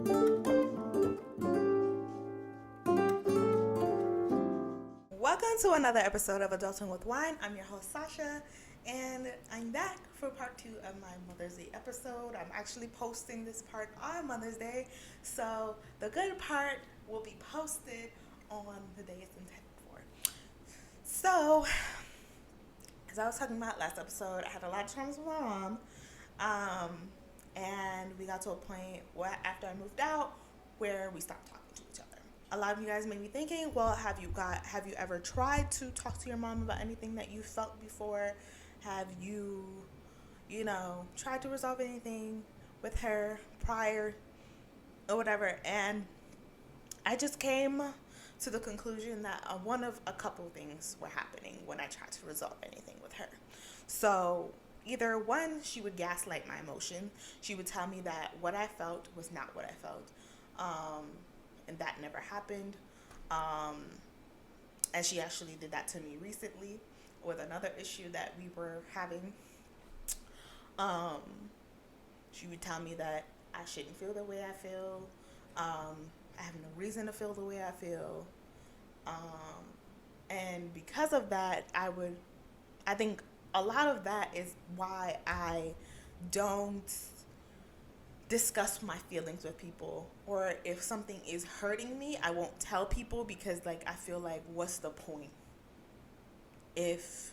Welcome to another episode of Adulting with Wine. I'm your host Sasha, and I'm back for part 2 of my Mother's Day episode. I'm actually posting this part on Mother's Day, so the good part will be posted on the day it's intended for. So, as I was talking about last episode, I had a lot of times with my mom, and we got to a point where after I moved out where we stopped talking to each other. A lot of you guys may be thinking, well, have you ever tried to talk to your mom about anything that you felt before? Have you tried to resolve anything with her prior or whatever? And I just came to the conclusion that one of a couple things were happening when I tried to resolve anything with her. So either one, she would gaslight my emotion. She would tell me that what I felt was not what I felt. And that never happened. And she actually did that to me recently with another issue that we were having. She would tell me that I shouldn't feel the way I feel. I have no reason to feel the way I feel. And because of that, I think a lot of that is why I don't discuss my feelings with people, or if something is hurting me, I won't tell people because I feel like, what's the point if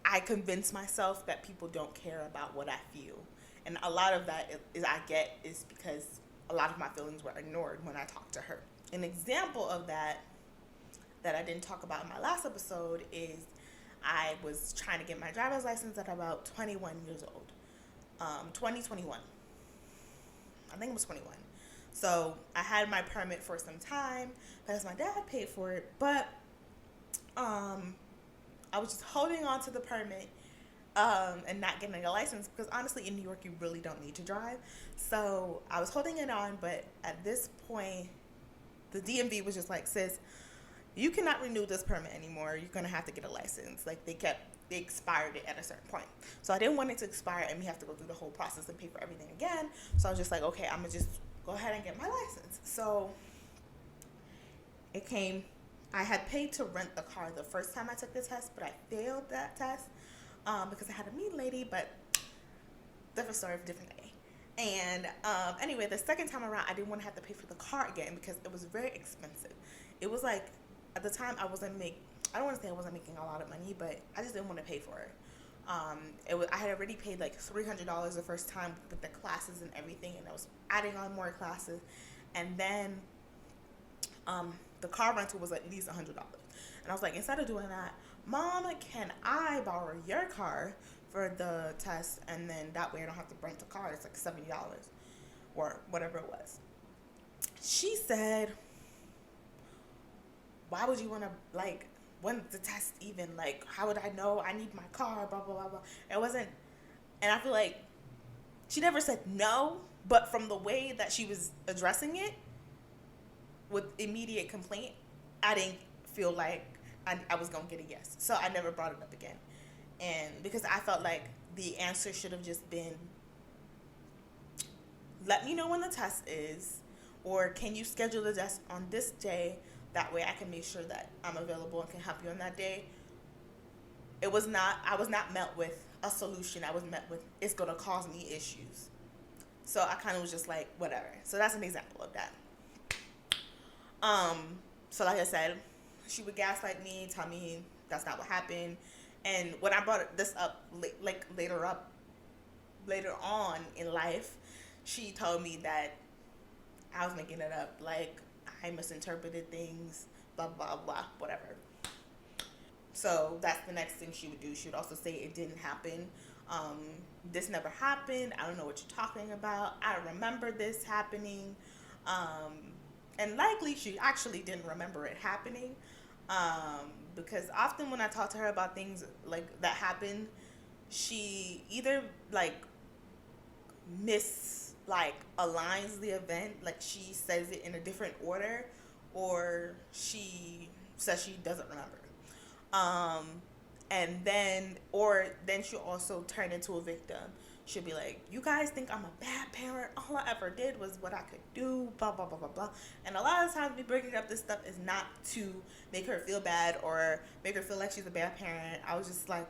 I convince myself that people don't care about what I feel? And a lot of that is because a lot of my feelings were ignored when I talked to her. An example of that I didn't talk about in my last episode is I was trying to get my driver's license at about 21 years old. 2021. I think it was 21. So I had my permit for some time because my dad paid for it, but I was just holding on to the permit and not getting a license because honestly in New York you really don't need to drive. So I was holding it on, but at this point the DMV was just like, sis, you cannot renew this permit anymore. You're going to have to get a license. They expired it at a certain point. So I didn't want it to expire and me have to go through the whole process and pay for everything again. So I was just like, okay, I'm going to just go ahead and get my license. So it came. I had paid to rent the car the first time I took the test, but I failed that test because I had a mean lady, but different story of a different day. And anyway, the second time around, I didn't want to have to pay for the car again because it was very expensive. It was like, at the time, I don't want to say I wasn't making a lot of money, but I just didn't want to pay for it. I had already paid like $300 the first time with the classes and everything, and I was adding on more classes. And then the car rental was at least $100. And I was like, instead of doing that, Mom, can I borrow your car for the test? And then that way I don't have to rent the car. It's like $70 or whatever it was. She said, why would you want to, when the test even, how would I know? I need my car, blah, blah, blah, blah. It wasn't, and I feel like she never said no, but from the way that she was addressing it with immediate complaint, I didn't feel like I was going to get a yes. So I never brought it up again. And because I felt like the answer should have just been, let me know when the test is, or can you schedule the test on this day? That way I can make sure that I'm available and can help you on that day. I was not met with a solution. I was met with, it's going to cause me issues. So I kind of was just like, whatever. So that's an example of that. So like I said, she would gaslight me, tell me that's not what happened. And when I brought this up, later on in life, she told me that I was making it up. I misinterpreted things, blah, blah, blah, whatever. So that's the next thing she would do. She would also say it didn't happen. This never happened. I don't know what you're talking about. I don't remember this happening. And likely she actually didn't remember it happening. Because often when I talk to her about things that happened, she either aligns the event, she says it in a different order, or she says she doesn't remember. And then she'll also turn into a victim. she'll be like, you guys think I'm a bad parent? All I ever did was what I could do, blah, blah, blah, blah, blah. And a lot of times me bringing up this stuff is not to make her feel bad or make her feel like she's a bad parent. I was just like,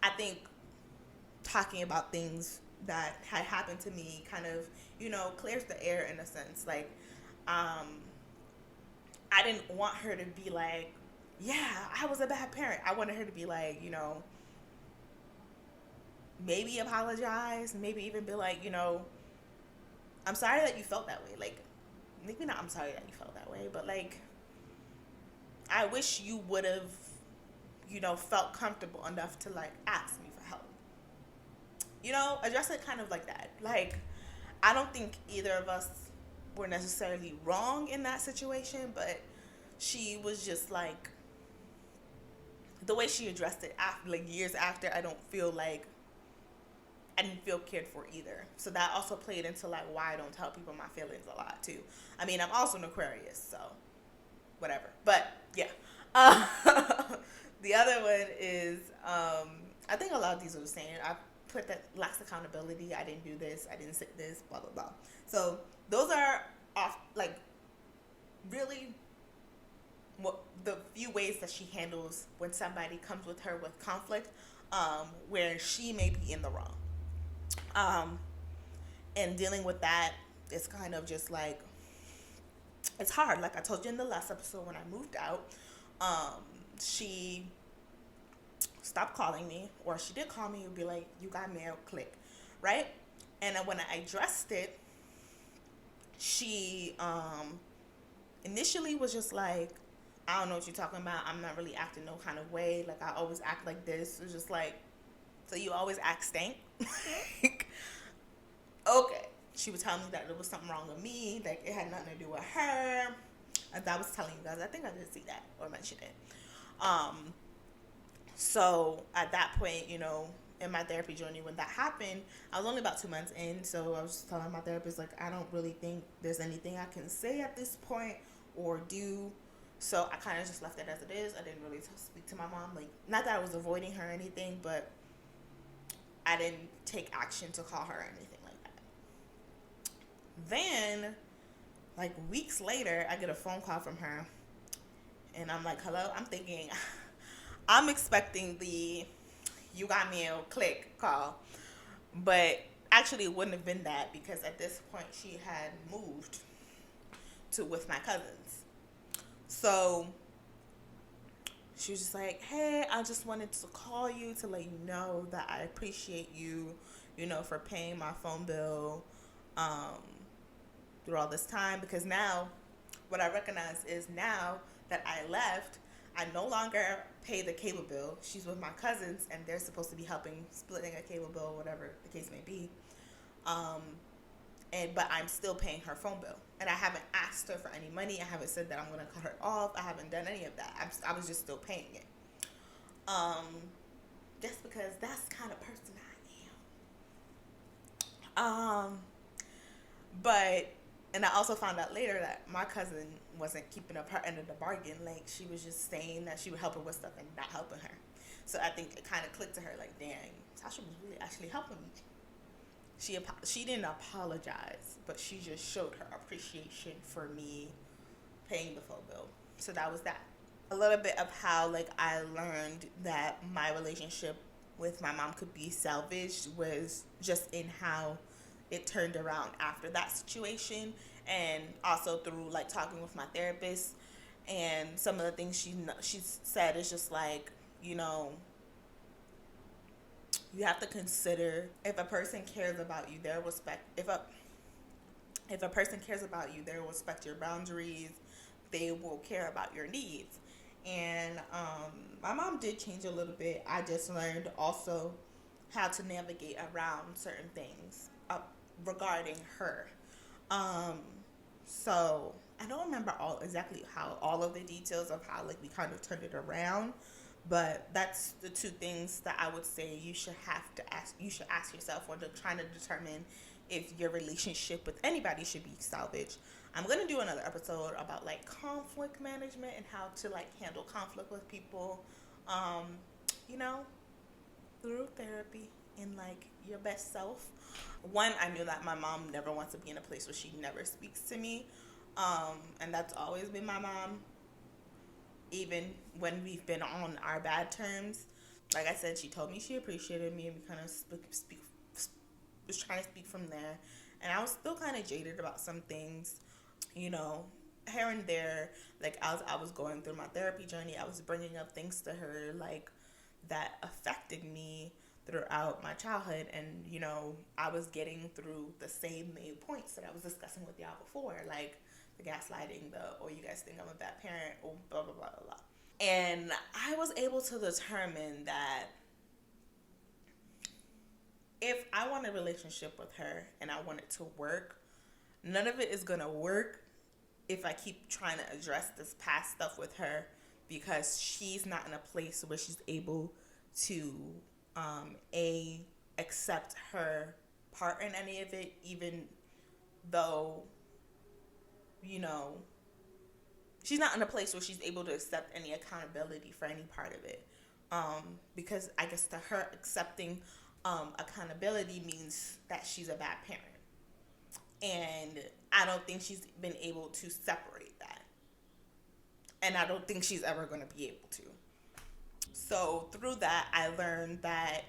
I think talking about things that had happened to me kind of, clears the air in a sense. Like, I didn't want her to be like, yeah, I was a bad parent. I wanted her to be like, maybe apologize, maybe even be like, I'm sorry that you felt that way. Like, maybe not I'm sorry that you felt that way, but like, I wish you would have, felt comfortable enough to like ask me for help. Address it kind of like that. Like, I don't think either of us were necessarily wrong in that situation, but she was just like, the way she addressed it after, like years after, I don't feel like I didn't feel cared for either. So that also played into like why I don't tell people my feelings a lot too. I mean, I'm also an Aquarius, so whatever. But yeah. The other one is, I think a lot of these are the same. I put that lacks accountability. I didn't do this. I didn't say this. Blah blah blah. So those are off like really what the few ways that she handles when somebody comes with her with conflict, where she may be in the wrong. And dealing with that is kind of just like, it's hard. Like I told you in the last episode, when I moved out, she stopped calling me, or she did call me and be like, you got mail, click, right? And then when I addressed it, she initially was just like, I don't know what you're talking about. I'm not really acting no kind of way. Like, I always act like this. It's just like, so you always act stank? Like, okay. She was telling me that there was something wrong with me. Like, it had nothing to do with her. As I was telling you guys, I think I did see that or mention it. So at that point, in my therapy journey, when that happened, I was only about 2 months in. So I was just telling my therapist, like, I don't really think there's anything I can say at this point or do. So I kind of just left it as it is. I didn't really speak to my mom. Like, not that I was avoiding her or anything, but I didn't take action to call her or anything like that. Then, like, weeks later, I get a phone call from her. And I'm like, hello? I'm thinking, I'm expecting the you got me a click call. But actually, it wouldn't have been that, because at this point, she had moved with my cousins. So she was just like, hey, I just wanted to call you to let you know that I appreciate you, for paying my phone bill through all this time. Because now, what I recognize is now that I left, I no longer pay the cable bill. She's with my cousins, and they're supposed to be helping splitting a cable bill, whatever the case may be. But I'm still paying her phone bill. And I haven't asked her for any money. I haven't said that I'm going to cut her off. I haven't done any of that. I was just still paying it. Just because that's the kind of person I am. And I also found out later that my cousin wasn't keeping up her end of the bargain. Like, she was just saying that she would help her with stuff and not helping her. So I think it kind of clicked to her, like, dang, Tasha was really actually helping me. She didn't apologize, but she just showed her appreciation for me paying the phone bill. So that was that. A little bit of how, like, I learned that my relationship with my mom could be salvaged was just in how it turned around after that situation, and also through, like, talking with my therapist. And some of the things she said is just like, you have to consider, if a person cares about you, they'll respect. If a person cares about you, they'll respect your boundaries. They will care about your needs. And my mom did change a little bit. I just learned also how to navigate around certain things regarding her. So I don't remember exactly how all of the details of how, like, we kind of turned it around. But that's the two things that I would say you should ask yourself when trying to determine if your relationship with anybody should be salvaged. I'm going to do another episode about, like, conflict management and how to, like, handle conflict with people, through therapy. in like your best self. One, I knew that my mom never wants to be in a place where she never speaks to me. And that's always been my mom, even when we've been on our bad terms. Like I said, she told me she appreciated me, and we kind of was trying to speak from there. And I was still kind of jaded about some things, you know, here and there. Like as I was going through my therapy journey, I was bringing up things to her like that affected me throughout my childhood, and you know, I was getting through the same main points that I was discussing with y'all before, like the gaslighting, the "oh, you guys think I'm a bad parent," or blah blah blah blah blah. And I was able to determine that if I want a relationship with her and I want it to work, none of it is gonna work if I keep trying to address this past stuff with her, because she's not in a place where she's able to a accept her part in any of it, even though, you know, she's not in a place where she's able to accept any accountability for any part of it. Because I guess to her, accepting accountability means that she's a bad parent. And I don't think she's been able to separate that. And I don't think she's ever going to be able to. So through that, I learned that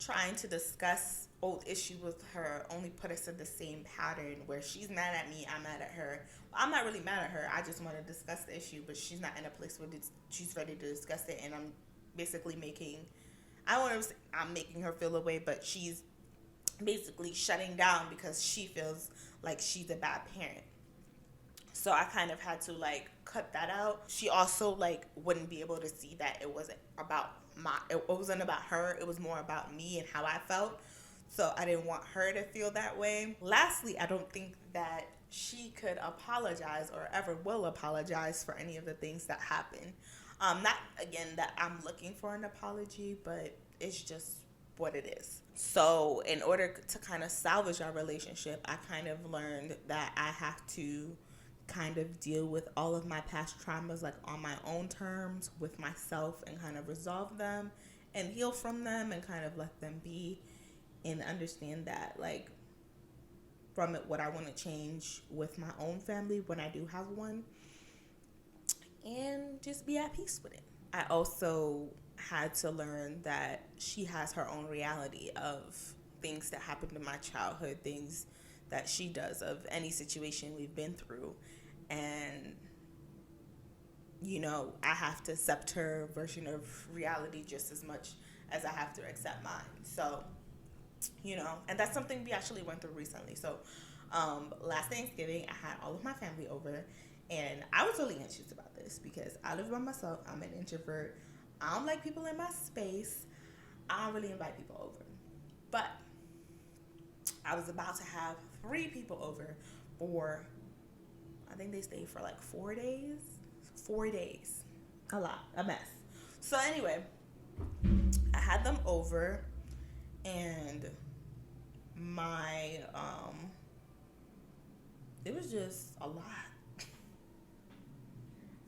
trying to discuss old issues with her only put us in the same pattern where she's mad at me, I'm mad at her. I'm not really mad at her. I just want to discuss the issue, but she's not in a place where she's ready to discuss it, and I'm basically I'm making her feel away, but she's basically shutting down because she feels like she's a bad parent. So I kind of had to like cut that out. She also like wouldn't be able to see that it wasn't about it wasn't about her. It was more about me and how I felt. So I didn't want her to feel that way. Lastly, I don't think that she could apologize or ever will apologize for any of the things that happened. Not again that I'm looking for an apology, but it's just what it is. So in order to kind of salvage our relationship, I kind of learned that I have to kind of deal with all of my past traumas like on my own terms with myself, and kind of resolve them and heal from them and kind of let them be, and understand that like from it what I want to change with my own family when I do have one, and just be at peace with it. I also had to learn that she has her own reality of things that happened in my childhood, things that she does, of any situation we've been through. And, you know, I have to accept her version of reality just as much as I have to accept mine. So, you know, and that's something we actually went through recently. So, last Thanksgiving, I had all of my family over, and I was really anxious about this because I live by myself. I'm an introvert. I don't like people in my space. I don't really invite people over. But I was about to have 3 people over for, I think they stayed for like 4 days. 4 days. A lot. A mess. So anyway, I had them over, and my, it was just a lot.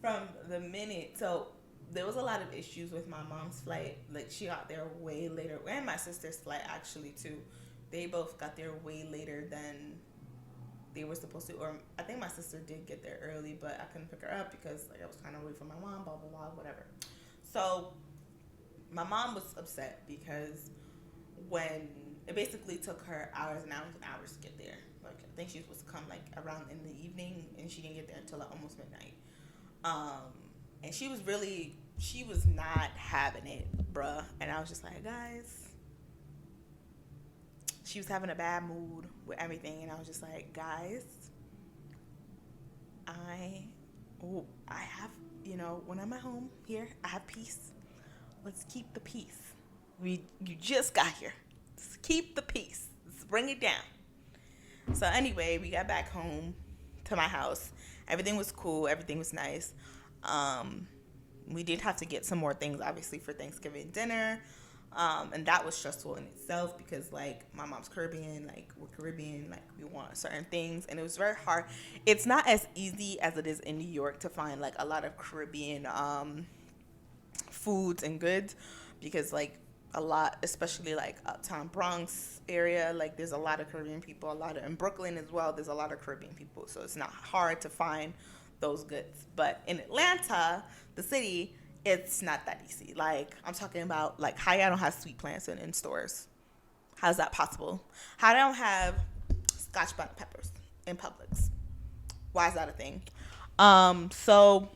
From the minute, so there was a lot of issues with my mom's flight. Like, she got there way later, and my sister's flight actually too. They both got there way later than they were supposed to, or I think my sister did get there early, but I couldn't pick her up because like I was kind of away from my mom, blah blah blah, whatever. So my mom was upset because when it basically took her hours and hours and hours to get there. Like, I think she was supposed to come like around in the evening, and she didn't get there until like almost midnight. And she was not having it, bruh. And I was just like, guys, she was having a bad mood with everything. And I was just like, guys, I have, you know, when I'm at home here, I have peace. Let's keep the peace. You just got here. Let's keep the peace. Let's bring it down. So anyway, we got back home to my house. Everything was cool. Everything was nice. We did have to get some more things, obviously, for Thanksgiving dinner. And that was stressful in itself because, like, my mom's Caribbean, like, we're Caribbean, like, we want certain things. And it was very hard. It's not as easy as it is in New York to find, like, a lot of Caribbean foods and goods because, like, a lot, especially like uptown Bronx area. Like there's a lot of Caribbean people, a lot of in Brooklyn as well. There's a lot of Caribbean people, so it's not hard to find those goods. But in Atlanta, the city, it's not that easy. Like I'm talking about, like how y'all don't have sweet plants in stores. How's that possible? How they don't have Scotch bonnet peppers in Publix? Why is that a thing? So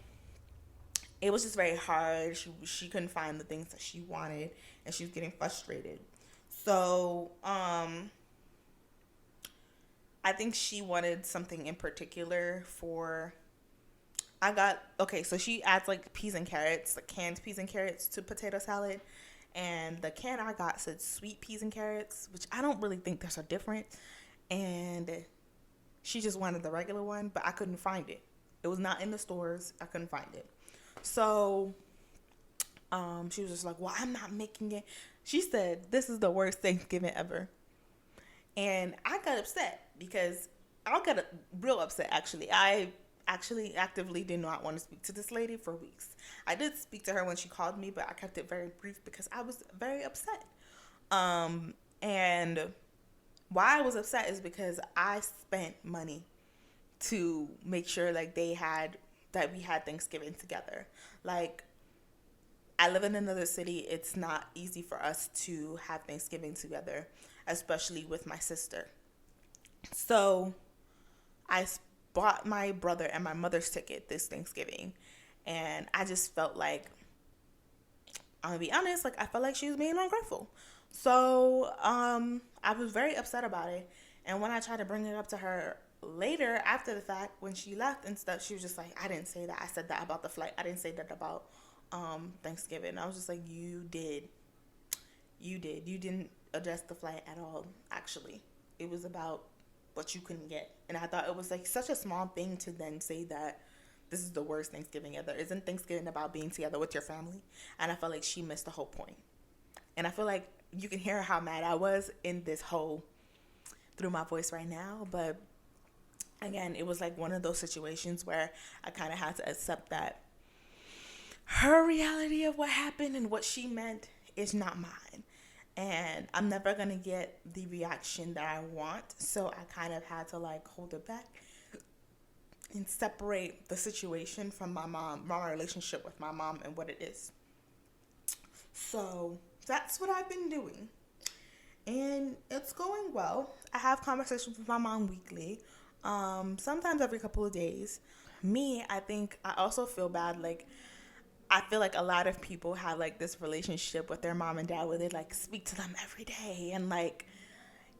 it was just very hard. She couldn't find the things that she wanted, and she was getting frustrated. So I think she wanted something in particular for. I got okay. So she adds like peas and carrots, like canned peas and carrots to potato salad, and the can I got said sweet peas and carrots, which I don't really think there's a difference. And she just wanted the regular one, but I couldn't find it. It was not in the stores. I couldn't find it. So she was just like, well, I'm not making it. She said, this is the worst Thanksgiving ever. And I got upset because I got real upset, actually. I actually actively did not want to speak to this lady for weeks. I did speak to her when she called me, but I kept it very brief because I was very upset. And why I was upset is because I spent money to make sure like we had Thanksgiving together. Like I live in another city. It's not easy for us to have Thanksgiving together, especially with my sister. So I bought my brother and my mother's ticket this Thanksgiving, and I just felt like, I'm gonna be honest, like I felt like she was being ungrateful. So I was very upset about it. And when I tried to bring it up to her later after the fact, when she left and stuff, she was just like, I didn't say that. I said that about the flight. I didn't say that about Thanksgiving. I was just like, you did. You did. You didn't address the flight at all, actually. It was about what you couldn't get. And I thought it was like such a small thing to then say that this is the worst Thanksgiving ever. Isn't Thanksgiving about being together with your family? And I felt like she missed the whole point. And I feel like you can hear how mad I was in this whole, through my voice right now. But again, it was like one of those situations where I kind of had to accept that her reality of what happened and what she meant is not mine. And I'm never going to get the reaction that I want. So I kind of had to like hold it back and separate the situation from my relationship with my mom and what it is. So that's what I've been doing. And it's going well. I have conversations with my mom weekly, sometimes every couple of days. Me, I think I also feel bad. Like, I feel like a lot of people have like this relationship with their mom and dad where they like speak to them every day, and like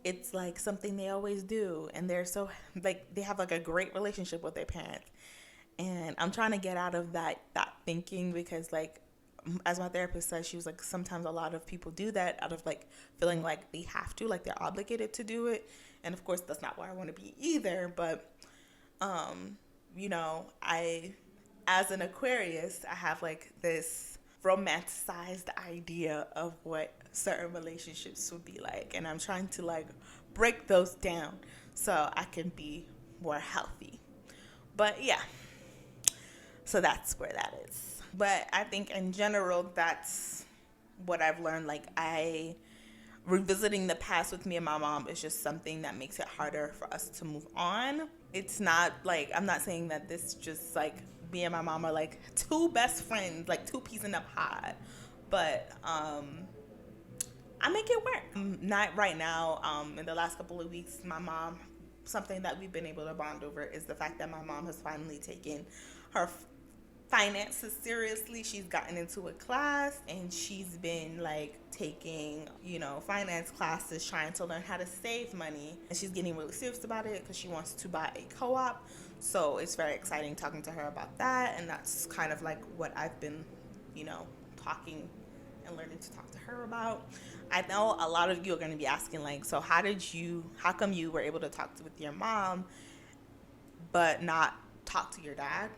it's like something they always do, and they're so like they have like a great relationship with their parents. And I'm trying to get out of that thinking, because like as my therapist said, she was like, sometimes a lot of people do that out of like feeling like they have to, like they're obligated to do it. And of course that's not where I want to be either. But I, as an Aquarius, I have like this romanticized idea of what certain relationships would be like, and I'm trying to like break those down so I can be more healthy. But yeah, so that's where that is. But I think in general, that's what I've learned. Like, revisiting the past with me and my mom is just something that makes it harder for us to move on. It's not like, I'm not saying that this just like me and my mom are like two best friends, like two peas in a pod. But I make it work. Not right now. In the last couple of weeks, my mom, something that we've been able to bond over is the fact that my mom has finally taken her finances seriously. She's gotten into a class, and she's been like taking, finance classes, trying to learn how to save money. And she's getting really serious about it because she wants to buy a co-op. So it's very exciting talking to her about that. And that's kind of like what I've been, talking and learning to talk to her about. I know a lot of you are going to be asking, like, so how come you were able to talk with your mom but not talk to your dad?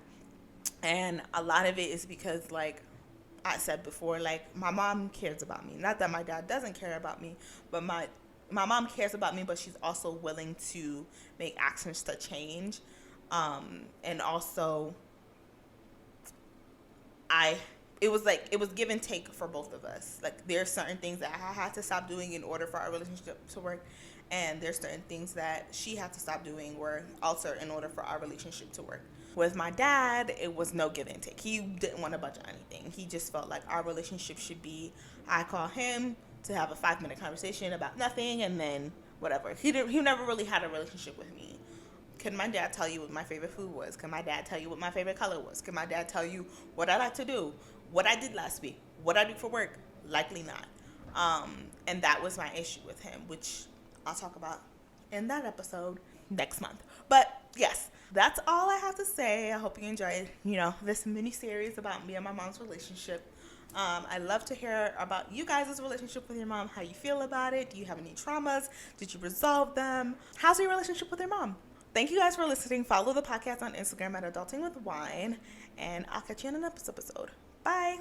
And a lot of it is because, like I said before, like, my mom cares about me. Not that my dad doesn't care about me, but my mom cares about me, but she's also willing to make actions to change. And also, I it was like it was give and take for both of us. Like there's certain things that I had to stop doing in order for our relationship to work, and there's certain things that she had to stop doing or alter in order for our relationship to work. With my dad, it was no give and take. He didn't want to budge on anything. He just felt like our relationship should be, I call him to have a 5-minute conversation about nothing, and then whatever. He never really had a relationship with me. Can my dad tell you what my favorite food was? Can my dad tell you what my favorite color was? Can my dad tell you what I like to do? What I did last week? What I do for work? Likely not. And that was my issue with him, which I'll talk about in that episode next month. But yes, that's all I have to say. I hope you enjoyed, this mini series about me and my mom's relationship. I love to hear about you guys' relationship with your mom, how you feel about it. Do you have any traumas? Did you resolve them? How's your relationship with your mom? Thank you guys for listening. Follow the podcast on Instagram at Adulting with Wine, and I'll catch you in the next episode. Bye.